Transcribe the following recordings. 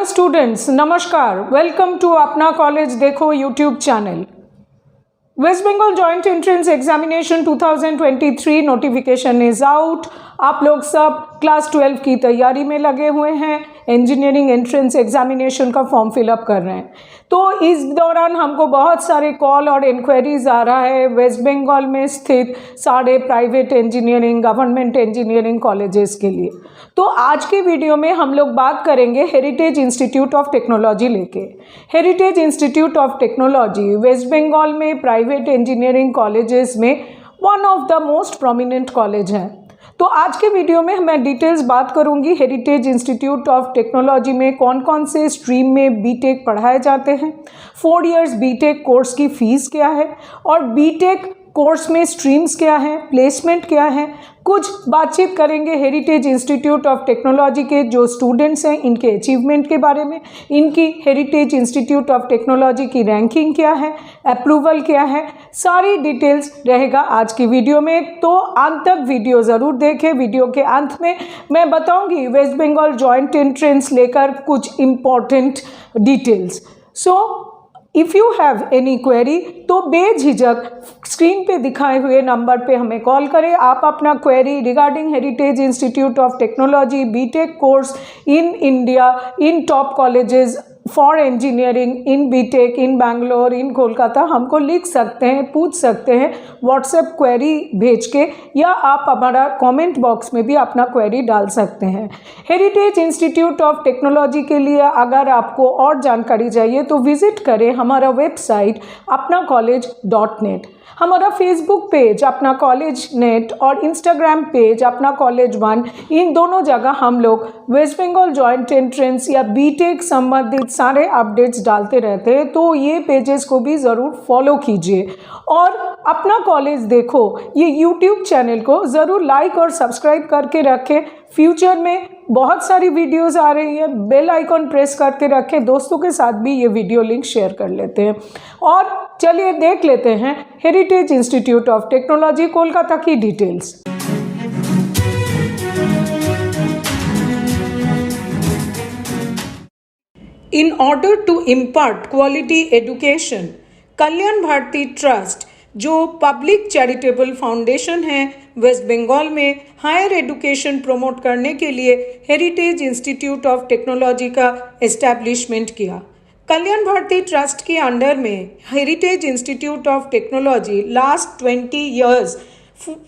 Students, नमस्कार। Welcome to अपना college देखो YouTube channel. West Bengal joint entrance examination 2023 notification is out. आप लोग सब क्लास 12 की तैयारी में लगे हुए हैं, इंजीनियरिंग एंट्रेंस एग्जामिनेशन का फॉर्म फिलअप कर रहे हैं। तो इस दौरान हमको बहुत सारे कॉल और इंक्वायरीज आ रहा है वेस्ट बंगाल में स्थित सारे private engineering, government engineering colleges के लिए। तो आज के वीडियो में हम लोग बात करेंगे हेरिटेज इंस्टीट्यूट ऑफ टेक्नोलॉजी लेके। Heritage institute of technology West Bengal में प्राइवेट इंजीनियरिंग कॉलेजेस में one of the most prominent college हैं। तो आज के वीडियो में मैं डिटेल्स बात करूंगी हेरिटेज इंस्टीट्यूट ऑफ टेक्नोलॉजी में कौन कौन से स्ट्रीम में बीटेक पढ़ाए जाते हैं, 4 इयर्स बीटेक कोर्स की फ़ीस क्या है और बीटेक कोर्स में स्ट्रीम्स क्या हैं, प्लेसमेंट क्या है। कुछ बातचीत करेंगे हेरिटेज इंस्टीट्यूट ऑफ टेक्नोलॉजी के जो स्टूडेंट्स हैं इनके अचीवमेंट के बारे में, इनकी हेरिटेज इंस्टीट्यूट ऑफ टेक्नोलॉजी की रैंकिंग क्या है, अप्रूवल क्या है, सारी डिटेल्स रहेगा आज की वीडियो में। तो अंत तक वीडियो ज़रूर देखें। वीडियो के अंत में मैं बताऊंगी वेस्ट बंगाल जॉइंट एंट्रेंस लेकर कुछ important details. If you have any query तो बेझिझक स्क्रीन पे दिखाए हुए नंबर पे हमें कॉल करें। आप अपना query regarding Heritage institute of technology BTech course in India in top colleges for engineering in BTech in Bangalore in Kolkata हमको लिख सकते हैं, पूछ सकते हैं व्हाट्सएप क्वेरी भेज के, या आप हमारा कमेंट बॉक्स में भी अपना क्वेरी डाल सकते हैं। हेरिटेज इंस्टीट्यूट ऑफ टेक्नोलॉजी के लिए अगर आपको और जानकारी चाहिए तो विज़िट करें हमारा वेबसाइट apnacollege.net, हमारा फेसबुक पेज अपना कॉलेज नेट और इंस्टाग्राम पेज अपना कॉलेज 1, इन दोनों जगह हम लोग वेस्ट बंगाल जॉइंट एंट्रेंस या बीटेक संबंधित सारे अपडेट्स डालते रहते हैं। तो ये पेजेस को भी ज़रूर फॉलो कीजिए और अपना कॉलेज देखो ये यूट्यूब चैनल को ज़रूर लाइक और सब्सक्राइब करके रखें। फ्यूचर में बहुत सारी वीडियोस आ रही है, बेल आइकॉन प्रेस करके रखें। दोस्तों के साथ भी ये वीडियो लिंक शेयर कर लेते हैं। और चलिए देख लेते हैं heritage institute of Technology Kolkata की details. In order to impart quality education, Kalyan Bharati Trust जो पब्लिक चैरिटेबल फाउंडेशन है वेस्ट बंगाल में हायर एजुकेशन प्रमोट करने के लिए हेरिटेज इंस्टीट्यूट ऑफ टेक्नोलॉजी का एस्टैब्लिशमेंट किया। कल्याण भारती ट्रस्ट के अंडर में Heritage institute of Technology last 20 years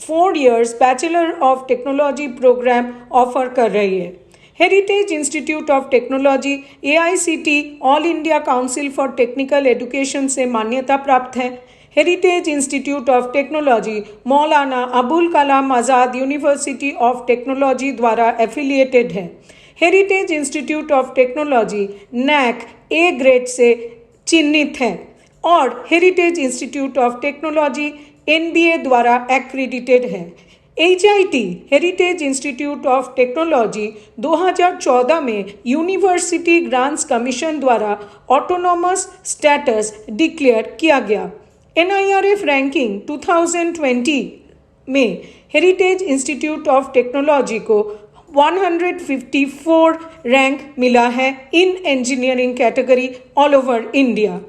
4 years bachelor of technology program offer कर रही है। Heritage institute of Technology AICTE all India council for technical education से मान्यता प्राप्त है। Heritage institute of technology Maulana Abul Kalam Azad university of technology द्वारा affiliated है। Heritage institute of technology NAC A grade से चिन्हित है और heritage institute of technology NBA द्वारा एक्रेडिटेड है। HIT heritage institute of technology 2014 में यूनिवर्सिटी ग्रांट्स कमीशन द्वारा ऑटोनॉमस स्टेटस डिक्लेयर किया गया। NIRF रैंकिंग 2020 में हेरिटेज इंस्टीट्यूट ऑफ टेक्नोलॉजी को 154 रैंक मिला है in engineering category all over India.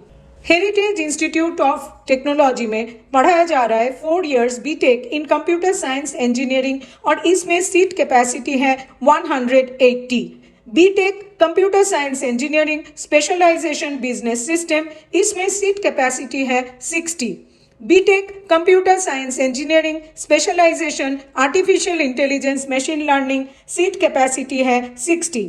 Heritage institute of technology में पढ़ाया जा रहा है 4 years BTech in computer science engineering और इसमें सीट कैपेसिटी है 180। BTech computer science engineering specialization business system, इसमें सीट कैपेसिटी है 60। BTech computer science engineering specialization artificial intelligence machine learning, seat capacity है 60।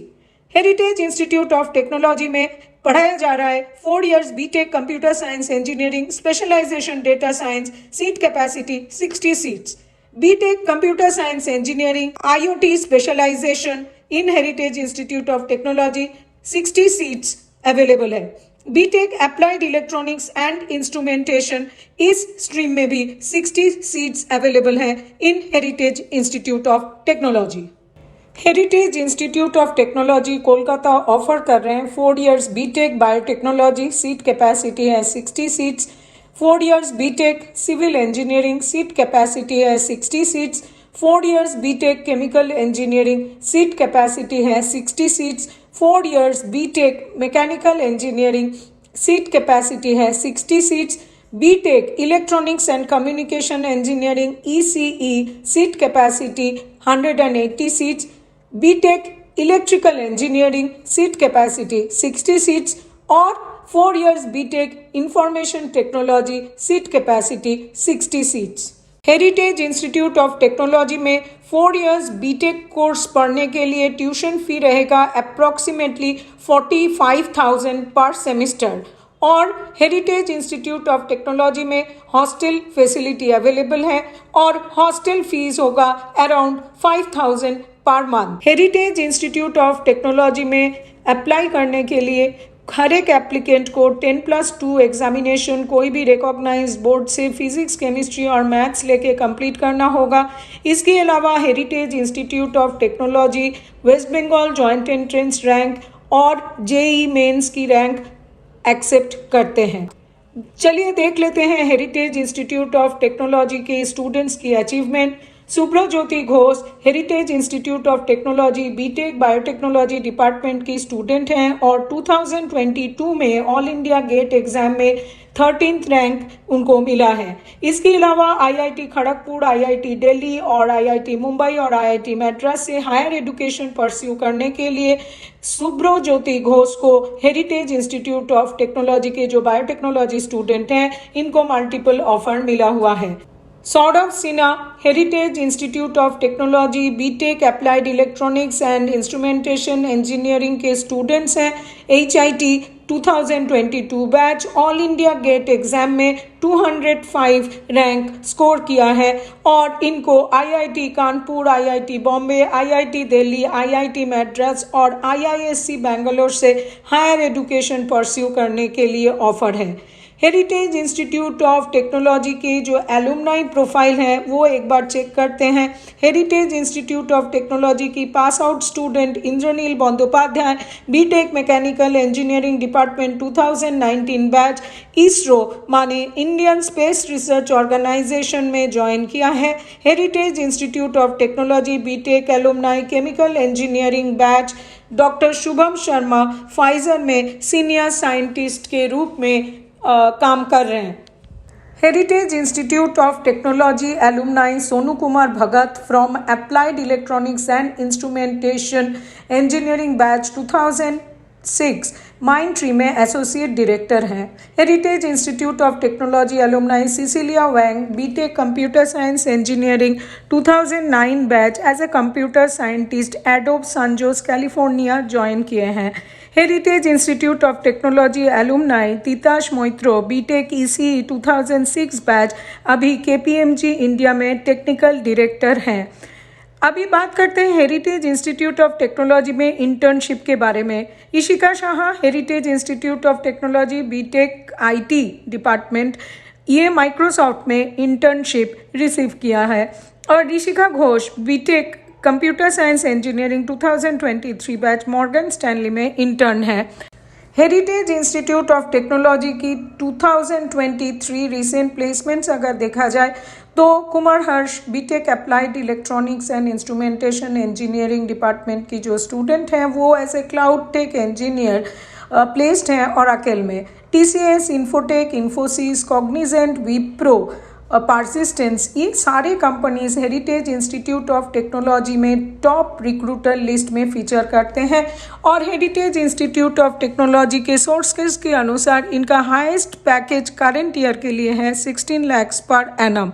हेरिटेज इंस्टीट्यूट ऑफ टेक्नोलॉजी में पढ़ाया जा रहा है 4 years BTech computer science engineering specialization data science, seat capacity 60 seats. BTech computer science engineering IoT specialization in Heritage institute of Technology 60 seats available है। BTech applied electronics and instrumentation इस stream में भी 60 seats available है in Heritage institute of Technology. Heritage institute of Technology Kolkata offer कर रहे हैं 4 years BTech biotechnology, seat capacity है 60 seats. 4 years BTech civil engineering, seat capacity है 60 seats. 4 years BTech chemical engineering, seat capacity है 60 seats. 4 years BTech mechanical engineering seat capacity है 60 seats. BTech electronics and communication engineering ECE seat capacity 180 seats. BTech electrical engineering seat capacity 60 seats और 4 years BTech information technology seat capacity 60 seats. Heritage institute of technology में 4 years BTech course पढ़ने के लिए tuition fee रहेगा approximately 45,000 पर semester और heritage institute of technology में hostel facility available है और हॉस्टल फीस होगा around 5,000 per month. Heritage institute of technology में अप्लाई करने के लिए हर एक एप्लीकेंट को 10+2 एग्जामिनेशन कोई भी रिकॉग्नाइज बोर्ड से फिजिक्स केमिस्ट्री और मैथ्स लेके कंप्लीट करना होगा। इसके अलावा Heritage institute of technology West Bengal joint entrance rank और JEE मेंस की रैंक एक्सेप्ट करते हैं। चलिए देख लेते हैं हेरिटेज इंस्टीट्यूट ऑफ टेक्नोलॉजी के स्टूडेंट्स की achievement. Subhrajyoti Ghosh Heritage institute of technology BTech biotechnology department की स्टूडेंट हैं और 2022 में ऑल इंडिया गेट एग्जाम में 13th रैंक उनको मिला है। इसके अलावा IIT खड़गपुर, IIT दिल्ली और IIT मुंबई और IIT मैड्रास से हायर एजुकेशन परस्यू करने के लिए सुब्रज्योति घोष को हेरिटेज इंस्टीट्यूट ऑफ टेक्नोलॉजी के जो बायोटेक्नोलॉजी स्टूडेंट हैं इनको मल्टीपल ऑफर मिला हुआ है। Saurabh Sinha heritage institute of technology BTech applied electronics and instrumentation engineering के स्टूडेंट्स हैं। HIT 2022 batch all India GATE exam में 205 रैंक स्कोर किया है और इनको IIT Kanpur, IIT Bombay, IIT Delhi, IIT Madras और IISc बैंगलोर से हायर एजुकेशन परस्यू करने के लिए ऑफर है। हेरिटेज इंस्टीट्यूट ऑफ टेक्नोलॉजी के जो एलुमनाई प्रोफाइल है वो एक बार चेक करते हैं। हेरिटेज इंस्टीट्यूट ऑफ टेक्नोलॉजी की pass out student Indranil Bandopadhyay BTech mechanical engineering department 2019 batch ISRO माने इंडियन स्पेस रिसर्च ऑर्गेनाइजेशन में ज्वाइन किया है। Heritage institute of technology BTech alumni chemical engineering batch doctor Shubham Sharma Pfizer में सीनियर साइंटिस्ट के रूप में काम कर रहे हैं। Heritage institute of technology alumni Sonu Kumar Bhagat from applied electronics and instrumentation engineering batch 2006 Mindtree में एसोसिएट डायरेक्टर हैं। Heritage institute of technology alumni Cecilia Wang BTech computer science engineering 2009 batch as a computer scientist Adobe San Jose California join किए हैं। Heritage institute of technology alumni Titash Moitra BTech ECE 2006 batch अभी KPMG India में technical director हैं। अभी बात करते हैं heritage institute of technology में इंटर्नशिप के बारे में। Ishika Shah Heritage institute of technology BTech IT department ये माइक्रोसॉफ्ट में इंटर्नशिप रिसीव किया है और Rishika Ghosh BTech computer science engineering 2023 batch Morgan Stanley में इंटर्न है। हेरिटेज इंस्टीट्यूट ऑफ टेक्नोलॉजी की 2023 रिसेंट प्लेसमेंट्स अगर देखा जाए तो Kumar Harsh BTech applied electronics and instrumentation engineering department की जो स्टूडेंट हैं वो as a cloud tech engineer placed हैं ओरेकल में। TCS, Infotech, Infosys, Cognizant, Wipro, Persistence ये सारे companies Heritage institute of technology में टॉप रिक्रूटर लिस्ट में फीचर करते हैं और हेरिटेज इंस्टीट्यूट ऑफ टेक्नोलॉजी के सोर्सेज के अनुसार इनका हाईएस्ट पैकेज करंट ईयर के लिए है 16 lakhs per annum.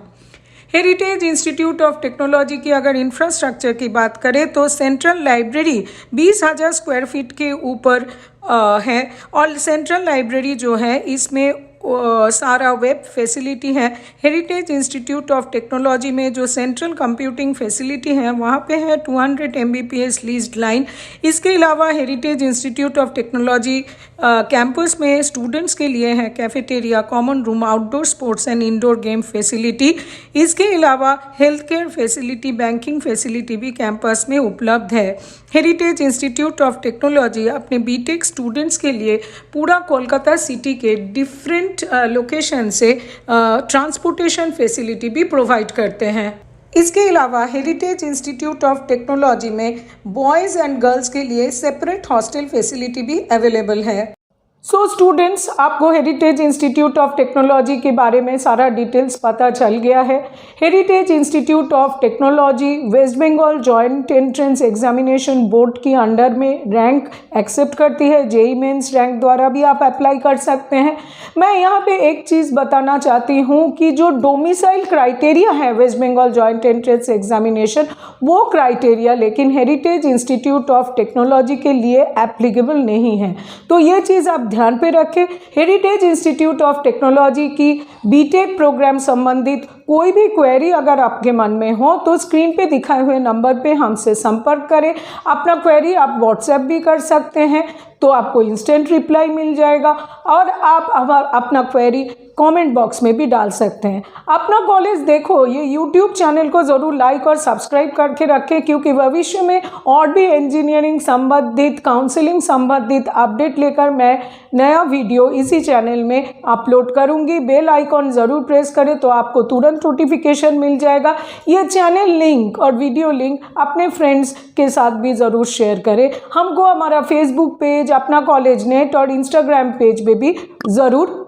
Heritage institute of technology की अगर इंफ्रास्ट्रक्चर की बात करें तो सेंट्रल लाइब्रेरी 20,000 स्क्वायर फीट के ऊपर है और सेंट्रल लाइब्रेरी जो है इसमें सारा वेब फैसिलिटी है। हेरिटेज इंस्टीट्यूट ऑफ टेक्नोलॉजी में जो सेंट्रल कंप्यूटिंग फैसिलिटी है वहाँ पे है 200 Mbps लीज्ड लाइन। इसके अलावा Heritage institute of technology campus में स्टूडेंट्स के लिए है cafeteria, common room, outdoor sports and indoor game facility. इसके अलावा health care facility, banking facility भी कैंपस में उपलब्ध है। हेरिटेज इंस्टीट्यूट ऑफ टेक्नोलॉजी अपने बीटेक स्टूडेंट्स के लिए पूरा कोलकाता सिटी के डिफरेंट लोकेशन से ट्रांसपोर्टेशन फैसिलिटी भी प्रोवाइड करते हैं। इसके अलावा हेरिटेज इंस्टीट्यूट ऑफ टेक्नोलॉजी में बॉयज़ एंड गर्ल्स के लिए सेपरेट हॉस्टल फैसिलिटी भी अवेलेबल है। सो स्टूडेंट्स, आपको हेरिटेज इंस्टीट्यूट ऑफ टेक्नोलॉजी के बारे में सारा डिटेल्स पता चल गया है। Heritage institute of technology West Bengal joint entrance examination board की अंडर में रैंक एक्सेप्ट करती है। जेईई मेंस रैंक द्वारा भी आप अप्लाई कर सकते हैं। मैं यहाँ पे एक चीज़ बताना चाहती हूँ कि जो डोमिसाइल क्राइटेरिया है West Bengal joint entrance examination, वो क्राइटेरिया लेकिन हेरिटेज इंस्टीट्यूट ऑफ टेक्नोलॉजी के लिए एप्लीकेबल नहीं है। तो ये चीज़ आप ध्यान पे रखें। हेरिटेज इंस्टीट्यूट ऑफ टेक्नोलॉजी की बीटेक प्रोग्राम संबंधित कोई भी क्वेरी अगर आपके मन में हो तो स्क्रीन पे दिखाए हुए नंबर पे हमसे संपर्क करें। अपना क्वेरी आप व्हाट्सएप भी कर सकते हैं, तो आपको इंस्टेंट रिप्लाई मिल जाएगा और आप अपना क्वेरी कमेंट बॉक्स में भी डाल सकते हैं। अपना कॉलेज देखो ये यूट्यूब चैनल को ज़रूर लाइक और सब्सक्राइब करके रखें, क्योंकि भविष्य में और भी इंजीनियरिंग संबंधित, काउंसलिंग संबंधित अपडेट लेकर मैं नया वीडियो इसी चैनल में अपलोड करूंगी। बेल आइकॉन ज़रूर प्रेस करें तो आपको तुरंत नोटिफिकेशन मिल जाएगा। ये चैनल लिंक और वीडियो लिंक अपने फ्रेंड्स के साथ भी ज़रूर शेयर करें। हमको हमारा फेसबुक पेज, अपना कॉलेज नेट और इंस्टाग्राम पेज पे भी ज़रूर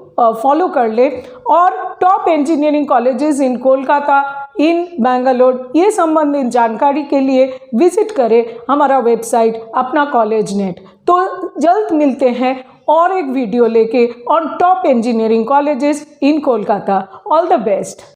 फॉलो कर ले। और top engineering colleges in Kolkata, in Bangalore, ये संबंधित जानकारी के लिए विजिट करें हमारा वेबसाइट अपना कॉलेज नेट। तो जल्द मिलते हैं और एक वीडियो लेके on top engineering colleges in Kolkata. All the best.